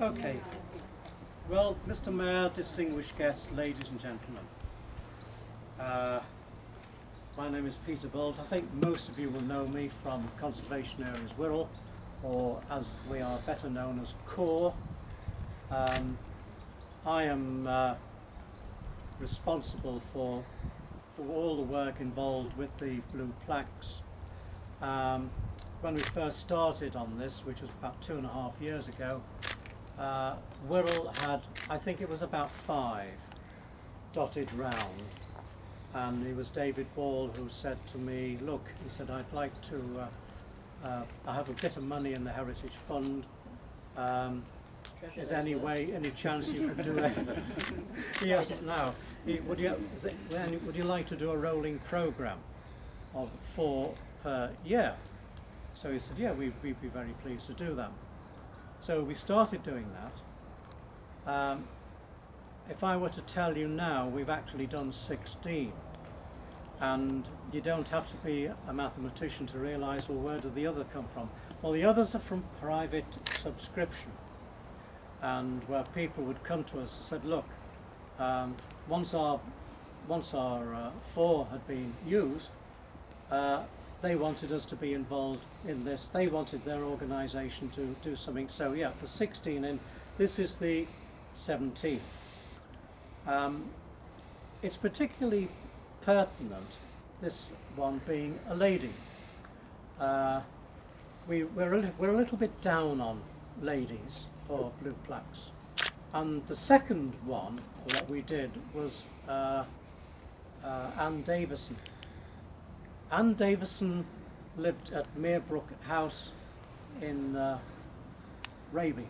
Okay. Well, Mr. Mayor, distinguished guests, ladies and gentlemen. My name is Peter Bolt. I think most of you will know me from Conservation Areas Wirral, or as we are better known as CORE. I am responsible for all the work involved with the blue plaques. When we first started on this, which was about 2.5 years ago, Wirral had, I think it was about 5 dotted round, and it was David Ball who said to me, look, he said, I'd like to, I have a bit of money in the Heritage Fund, is any chance you could do anything? He hasn't now. Would you like to do a rolling programme of 4 per year? So he said, yeah, we'd be very pleased to do that. So we started doing that. If I were to tell you now, we've actually done 16. And you don't have to be a mathematician to realise, well, where do the others come from? Well, the others are from private subscription, and where people would come to us and said, look, once our 4 had been used, they wanted us to be involved in this. They wanted their organisation to do something. So yeah, the 16 in. This is the 17th. It's particularly pertinent, this one being a lady. We're a little bit down on ladies for blue plaques. And the second one that we did was Anne Davison. Anne Davison lived at Merebrook House in Raby,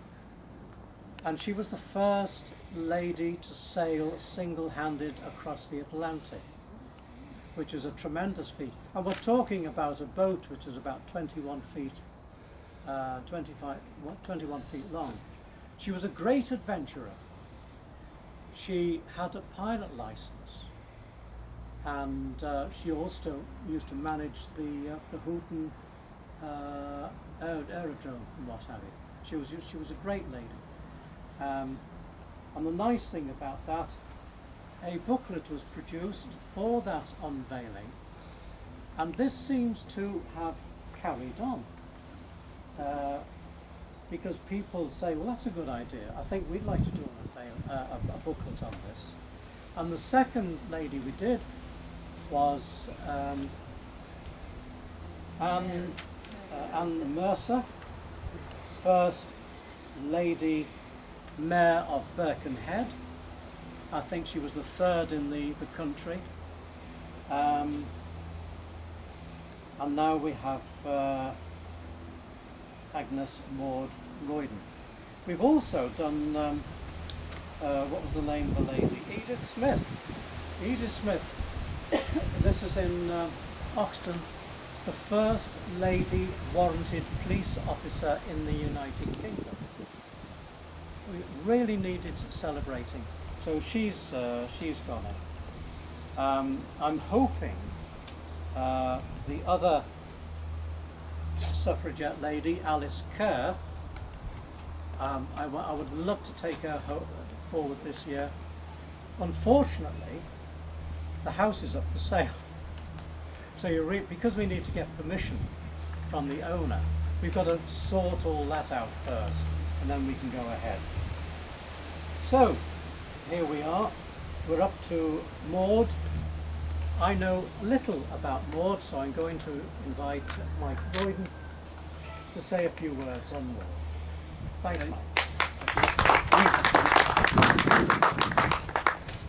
and she was the first lady to sail single-handed across the Atlantic, which is a tremendous feat. And we're talking about a boat which is about 21 feet long. She was a great adventurer. She had a pilot license, and she also used to manage the Houghton aerodrome and what have you. She was a great lady. And the nice thing about that, a booklet was produced for that unveiling, and this seems to have carried on. Because people say, well, that's a good idea. I think we'd like to do a booklet on this. And the second lady we did was Anne Mercer, first Lady Mayor of Birkenhead. I think she was the 3rd in the country. And now we have Agnes Maude Roydon. We've also done, what was the name of the lady? Edith Smith. Edith Smith. This is in Oxton, the first lady warranted police officer in the United Kingdom. We really needed celebrating. So she's gone in. I'm hoping the other suffragette lady, Alice Kerr, I would love to take her forward this year. Unfortunately, the house is up for sale. So because we need to get permission from the owner, we've got to sort all that out first, and then we can go ahead. So, here we are. We're up to Maude. I know little about Maude, so I'm going to invite Mike Roydon to say a few words on Maude. Thanks, Mike.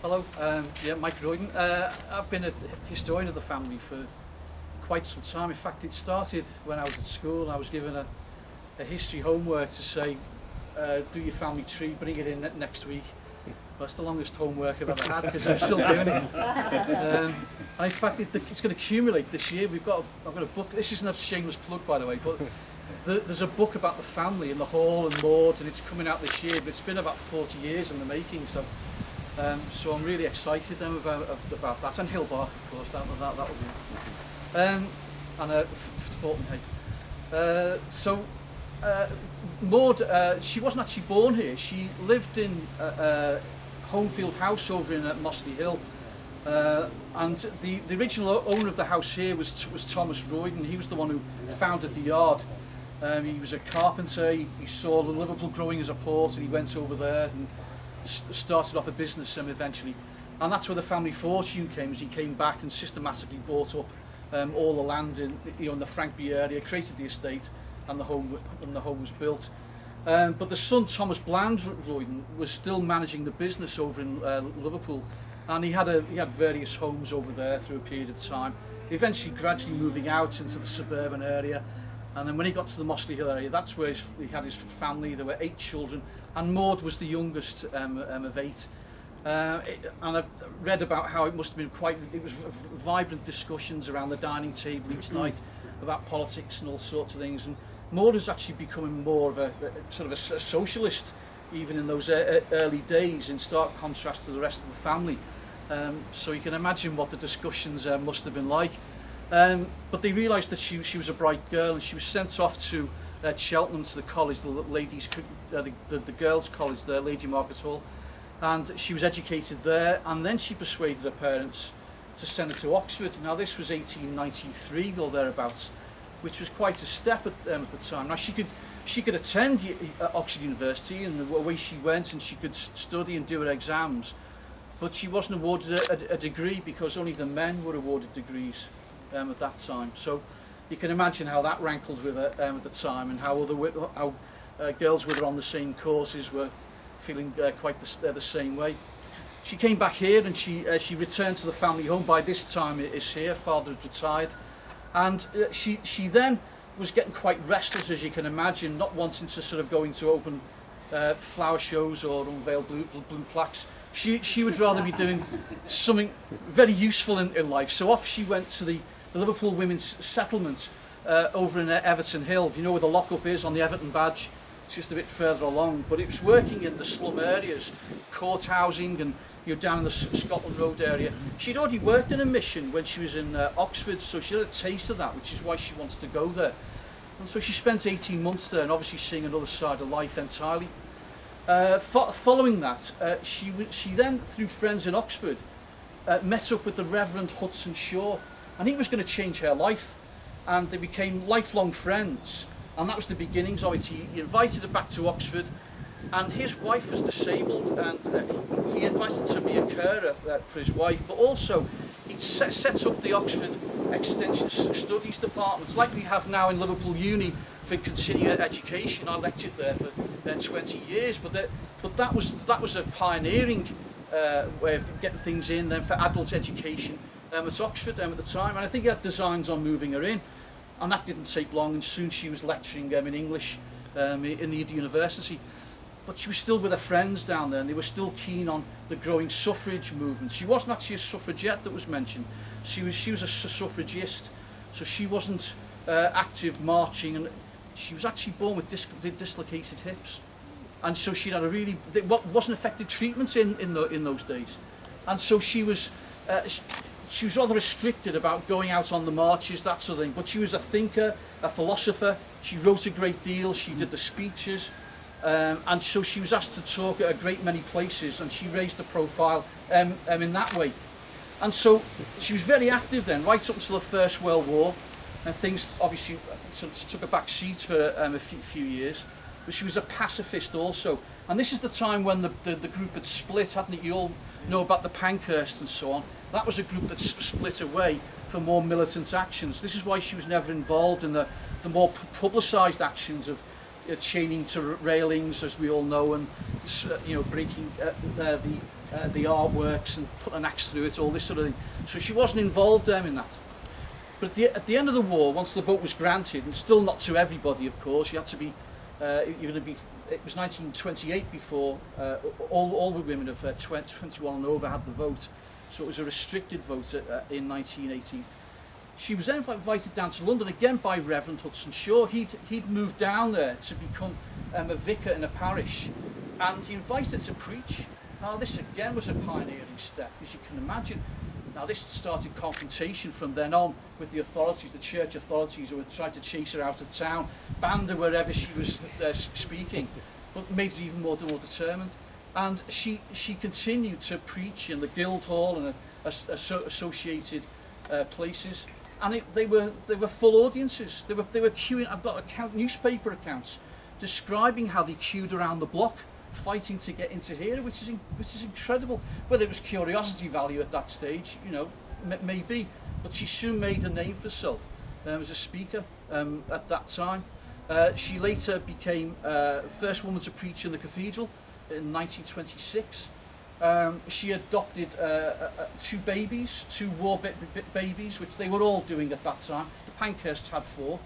Hello, yeah, Mike Royden. I've been a historian of the family for quite some time. In fact, it started when I was at school and I was given a history homework to say, do your family tree, bring it in next week. Well, it's the longest homework I've ever had because I'm still doing it. And in fact, it's going to accumulate this year. I've got a book. This isn't a shameless plug, by the way, but there's a book about the family in the Hall and Maude, and it's coming out this year. But it's been about 40 years in the making, so I'm really excited about that. And Hillbark, of course, that will be. And Fulton Hay. So Maude, she wasn't actually born here. She lived in Homefield House over in Mossley Hill. And the original owner of the house here was Thomas Roydon. He was the one who founded the yard. He was a carpenter. He saw Liverpool growing as a port, and he went over there and started off a business eventually. And that's where the family fortune came, as he came back and systematically bought up all the land in, in the Frankby area, created the estate, and the home was built. But the son, Thomas Bland Roydon, was still managing the business over in Liverpool, and he had various homes over there through a period of time, eventually gradually moving out into the suburban area. And then when he got to the Mossley Hill area, that's where he had his family. There were 8 children, and Maude was the youngest of 8. And I've read about how it must have been it was vibrant discussions around the dining table each night about politics and all sorts of things. And Maude was actually becoming more of a sort of a socialist, even in those early days, in stark contrast to the rest of the family. So you can imagine what the discussions must have been like. But they realised that she was a bright girl, and she was sent off to Cheltenham, to the college, the girls' college there, Lady Margaret Hall, and she was educated there. And then she persuaded her parents to send her to Oxford. Now this was 1893 or thereabouts, which was quite a step at the time. Now she could attend Oxford University, and the way she went, and she could study and do her exams, but she wasn't awarded a degree, because only the men were awarded degrees at that time. So you can imagine how that rankled with her at the time, and how girls with her on the same courses were feeling quite the same way. She came back here, and she returned to the family home. By this time is here, father had retired, and she then was getting quite restless, as you can imagine, not wanting to sort of go into open flower shows or unveil blue plaques. She would rather be doing something very useful in life. So off she went to the Liverpool Women's Settlement over in Everton Hill. You know where the lockup is on the Everton badge? It's just a bit further along. But it was working in the slum areas, court housing, and down in the Scotland Road area. She'd already worked in a mission when she was in Oxford, so she had a taste of that, which is why she wants to go there. And so she spent 18 months there, and obviously seeing another side of life entirely. Following that, she then, through friends in Oxford, met up with the Reverend Hudson Shaw, and he was going to change her life, and they became lifelong friends, and that was the beginnings of it. He invited her back to Oxford, and his wife was disabled, and he invited her to be a carer for his wife, but also he'd set up the Oxford Extension Studies Department, like we have now in Liverpool Uni for continuing education. I lectured there for 20 years, but that was a pioneering way of getting things in then for adult education at Oxford at the time. And I think he had designs on moving her in, and that didn't take long, and soon she was lecturing in English in the university. But she was still with her friends down there, and they were still keen on the growing suffrage movement. She wasn't actually a suffragette that was mentioned. She was a suffragist, so she wasn't active marching, and she was actually born with dislocated hips, and so she had a really wasn't effective treatment in those days, and so she was rather restricted about going out on the marches, that sort of thing. But she was a thinker, a philosopher. She wrote a great deal. She did the speeches. And so she was asked to talk at a great many places, and she raised the profile in that way. And so she was very active then, right up until the First World War, and things obviously sort of took a back seat for a few years. But she was a pacifist also. And this is the time when the group had split, hadn't it? You all know about the Pankhurst and so on. That was a group that split away for more militant actions. This is why she was never involved in the more publicised actions of chaining to railings, as we all know, and breaking the artworks and putting an axe through it, all this sort of thing. So she wasn't involved in that. But at the end of the war, once the vote was granted, and still not to everybody, of course, you had to be. It was 1928 before all the women of 21 and over had the vote. So it was a restricted vote in 1918. She was then invited down to London again by Reverend Hudson Shaw. He'd moved down there to become a vicar in a parish, and he invited her to preach. Now this again was a pioneering step, as you can imagine. Now this started confrontation from then on with the authorities, the church authorities, who had tried to chase her out of town, banned her wherever she was speaking, but made her even more determined. And she continued to preach in the Guildhall and associated places, and they were full audiences. They were queuing. I've got newspaper accounts describing how they queued around the block, fighting to get into here, which is incredible. Whether it was curiosity value at that stage, you know, maybe, but she soon made a name for herself as a speaker at that time. She later became the first woman to preach in the cathedral in 1926. She adopted 2 babies, 2 war babies, which they were all doing at that time. The Pankhursts had 4,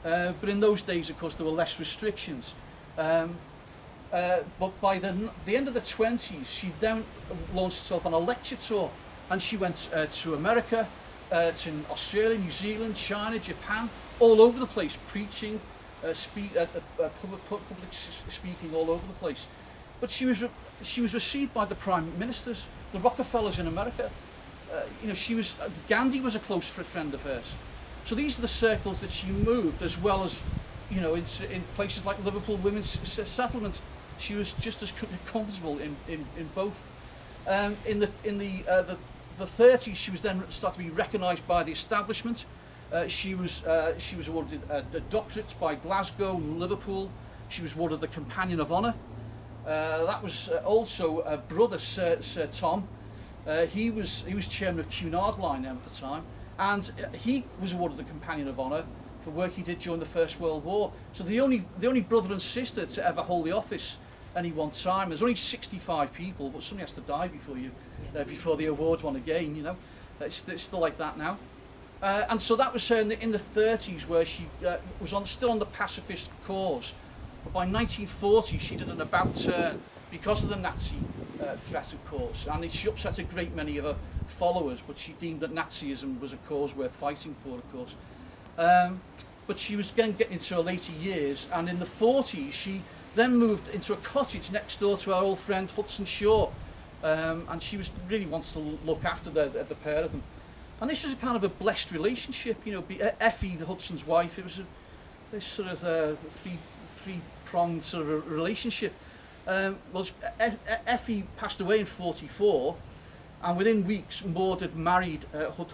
but in those days, of course, there were less restrictions. But by the end of the 20s, she then launched herself on a lecture tour, and she went to America, to Australia, New Zealand, China, Japan, all over the place, preaching, public speaking all over the place. But she was received by the prime ministers, the Rockefellers in America. You know, Gandhi was a close friend of hers. So these are the circles that she moved, as well as, you know, in places like Liverpool Women's Settlement. She was just as comfortable in both. In the 30s, she was then started to be recognised by the establishment. She was awarded a doctorate by Glasgow and Liverpool. She was awarded the Companion of Honour. That was also a brother, Sir Tom. He was chairman of Cunard Line at the time, and he was awarded the Companion of Honour for work he did during the First World War. So the only brother and sister to ever hold the office any one time. There's only 65 people, but somebody has to die before the award won again. You know, it's still like that now. And so that was her in the 30s, where she was still on the pacifist cause. But by 1940, she did an about turn because of the Nazi threat, of course, and she upset a great many of her followers, but she deemed that Nazism was a cause worth fighting for, of course. But she was again getting into her later years, and in the 40s, she then moved into a cottage next door to our old friend Hudson Shaw, and she really wants to look after the pair of them. And this was a kind of a blessed relationship, you know. Effie, Hudson's wife, it was this sort of three-pronged sort of a relationship. Well, Effie passed away in 44, and within weeks, Maude had married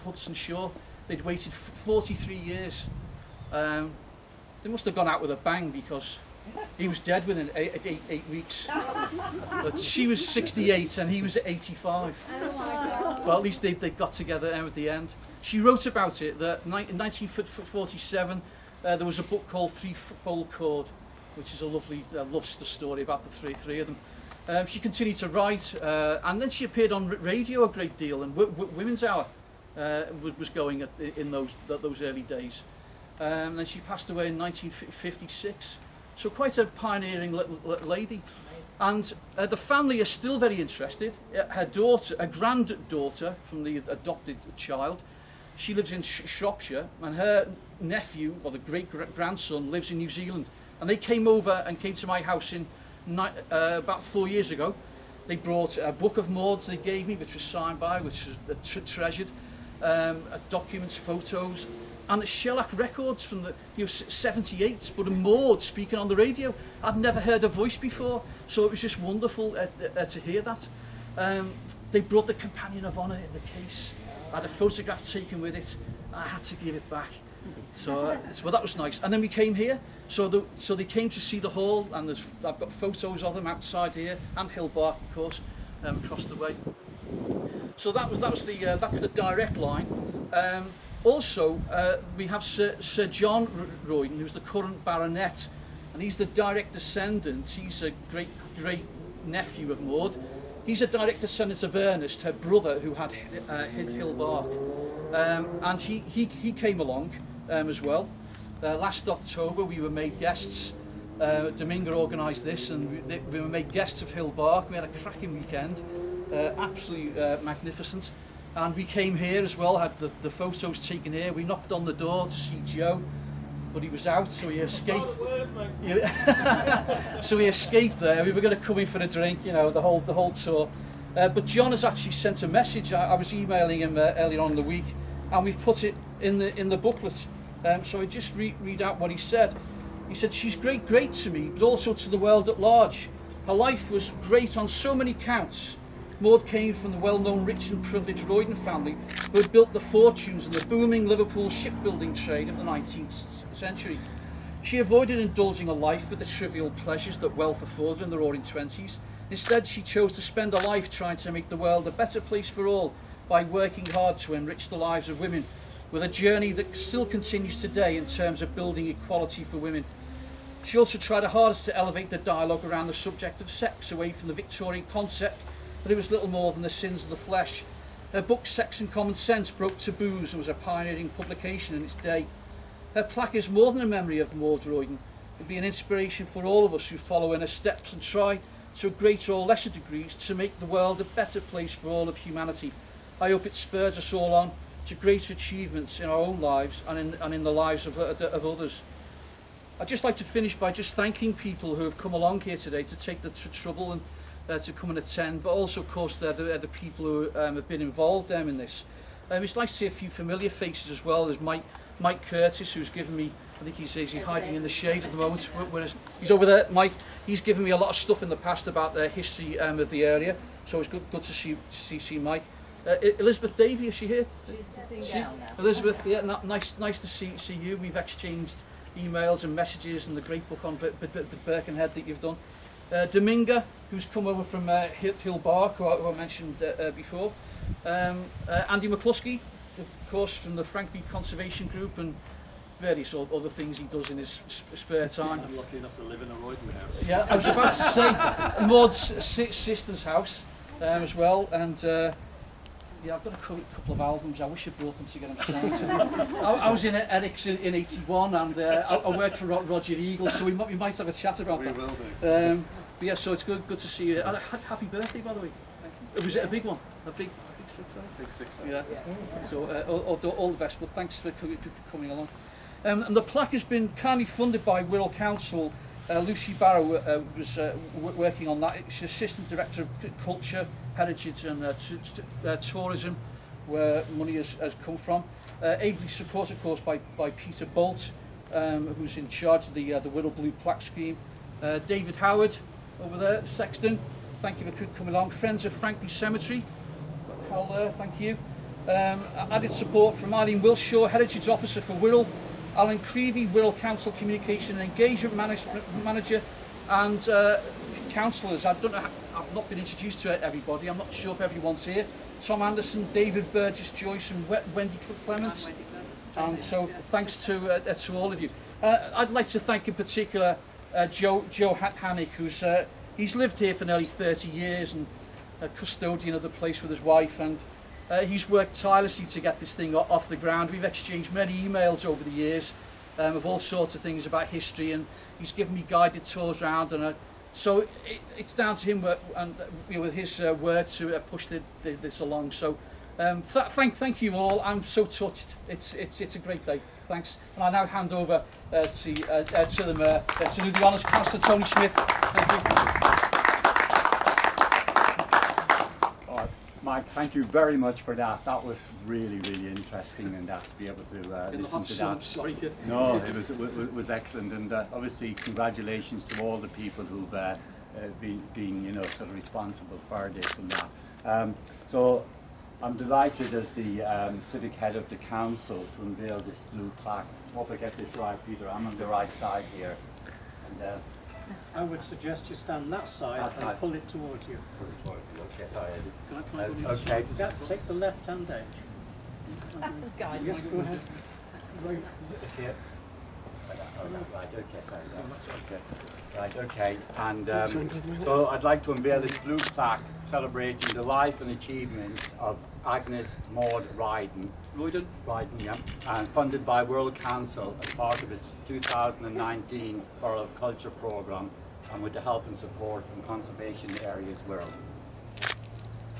Hudson Shaw. They'd waited 43 years. They must have gone out with a bang, because he was dead within eight weeks. But she was 68 and he was 85. Oh my God. Well, at least they got together at the end. She wrote about it that in 1947 there was a book called Threefold Cord, which is a lovely love story about the three of them. She continued to write, and then she appeared on radio a great deal, and Women's Hour was going in those early days. And then she passed away in 1956. So quite a pioneering lady. And the family is still very interested. Her daughter, a granddaughter from the adopted child, she lives in Shropshire, and her nephew, or the great-grandson, lives in New Zealand. And they came over and came to my house about 4 years ago. They brought a book of Maude's they gave me, which was signed by, which was treasured, documents, photos, and shellac records from the 78, but a Maude speaking on the radio. I'd never heard her voice before, so it was just wonderful to hear that. They brought the Companion of Honour in the case. I had a photograph taken with it, and I had to give it back. So that was nice. And then we came here, so they came to see the hall, and I've got photos of them outside here, and Hillbark, of course, across the way. So that's the direct line. Also, we have Sir John Roydon, who's the current baronet, and he's the direct descendant. He's a great nephew of Maude. He's a direct descendant of Ernest, her brother, who had Hillbark, and he came along as well. Last October, we were made guests. Dominga organised this, and we were made guests of Hillbark. We had a cracking weekend, absolutely magnificent. And we came here as well, had the photos taken here. We knocked on the door to see Joe, but he was out, so he escaped. So he escaped there. We were going to come in for a drink, you know, the whole tour. But John has actually sent a message. I was emailing him earlier on in the week, and we've put it in the booklet. So I just read out what he said. He said, "She's great to me, but also to the world at large. Her life was great on so many counts." Maude came from the well-known rich and privileged Roydon family who had built the fortunes in the booming Liverpool shipbuilding trade of the 19th century. She avoided indulging a life with the trivial pleasures that wealth afforded in the roaring 20s. Instead, she chose to spend her life trying to make the world a better place for all by working hard to enrich the lives of women, with a journey that still continues today in terms of building equality for women. She also tried her hardest to elevate the dialogue around the subject of sex away from the Victorian concept that it was little more than the sins of the flesh. Her book Sex and Common Sense broke taboos and was a pioneering publication in its day. Her plaque is more than a memory of Maude Roydon. It will be an inspiration for all of us who follow in her steps and try, to greater or lesser degrees, to make the world a better place for all of humanity. I hope it spurs us all on to greater achievements in our own lives and in the lives of others. I'd just like to finish by just thanking people who have come along here today to take the trouble and to come and attend, but also, of course, the people who have been involved in this. It's nice to see a few familiar faces as well. There's Mike Curtis, who's given me, I think he's hiding in the shade at the moment. Whereas he's over there, Mike. He's given me a lot of stuff in the past about the history of the area, so it's good to see Mike. Elizabeth Davey, is she here? She's down now. Elizabeth, yeah, nice to see you. We've exchanged emails and messages and the great book on Birkenhead that you've done. Dominga, who's come over from Hill Bark, who I mentioned before. Andy McCluskey, of course, from the Frankby Conservation Group, and various other things he does in his spare time. I'm lucky enough to live in a Roydon house. Yeah, I was about to say Maude's sister's house as well, and yeah, I've got a couple of albums. I wish I brought them to get them signed. I was in Eric's in '81, and I worked for Roger Eagle, so we might have a chat about that. We will do. But yeah, so it's good to see you. Happy birthday, by the way. Was it a big one? A big Big 6. yeah. So all the best, but thanks for coming along. And the plaque has been kindly funded by Wirral Council. Lucy Barrow was working on that. She's Assistant Director of Culture, Heritage and Tourism, where money has come from. Ably supported, of course, by Peter Bolt, who's in charge of the Wirral Blue Plaque Scheme. David Howard, over there, Sexton, thank you for coming along. Friends of Frankby Cemetery, Carl there, thank you. Added support from Eileen Wilshaw, Heritage Officer for Wirral. Alan Creevy, Wirral Council Communication and Engagement Manager, and councillors. I've not been introduced to everybody. I'm not sure if everyone's here. Tom Anderson, David Burgess Joyce, and Wendy Clements. And so thanks to all of you. I'd like to thank in particular Joe Hannick, who's he's lived here for nearly 30 years and a custodian of the place with his wife, and he's worked tirelessly to get this thing off the ground. We've exchanged many emails over the years of all sorts of things about history, and he's given me guided tours around, and so it's down to him and with his work to push this along. So thank you all. I'm so touched. It's a great day. Thanks. And I now hand over to the Mayor to do the honours. Councillor Tony Smith. Thank you. Mike, thank you very much for that. That was really interesting, and to be able to listen to that. Sorry, kid. No, it was excellent, and obviously congratulations to all the people who've been sort of responsible for this and that. So I'm delighted as the civic head of the council to unveil this blue plaque. Hope I get this right, Peter. I'm on the right side here. And, I would suggest you stand that side and pull it towards you. Okay, sorry. Can I go Okay. Yeah, take the left-hand edge. Yes, go ahead. Just here. Right, okay, sorry. Okay. Right, okay. And so I'd like to unveil this blue plaque celebrating the life and achievements of Agnes Maude Roydon, yeah, and funded by Wirral Council as part of its 2019 Borough of Culture programme, and with the help and support from Conservation Areas Wirral.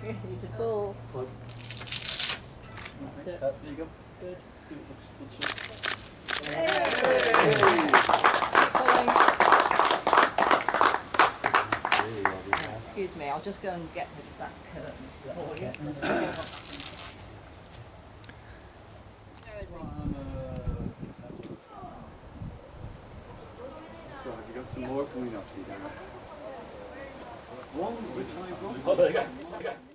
Beautiful. That's it. There you go. Good. Excuse me, I'll just go and get rid of that curtain for you. Where is he? some more coming up. One which I've got. Oh, there you go.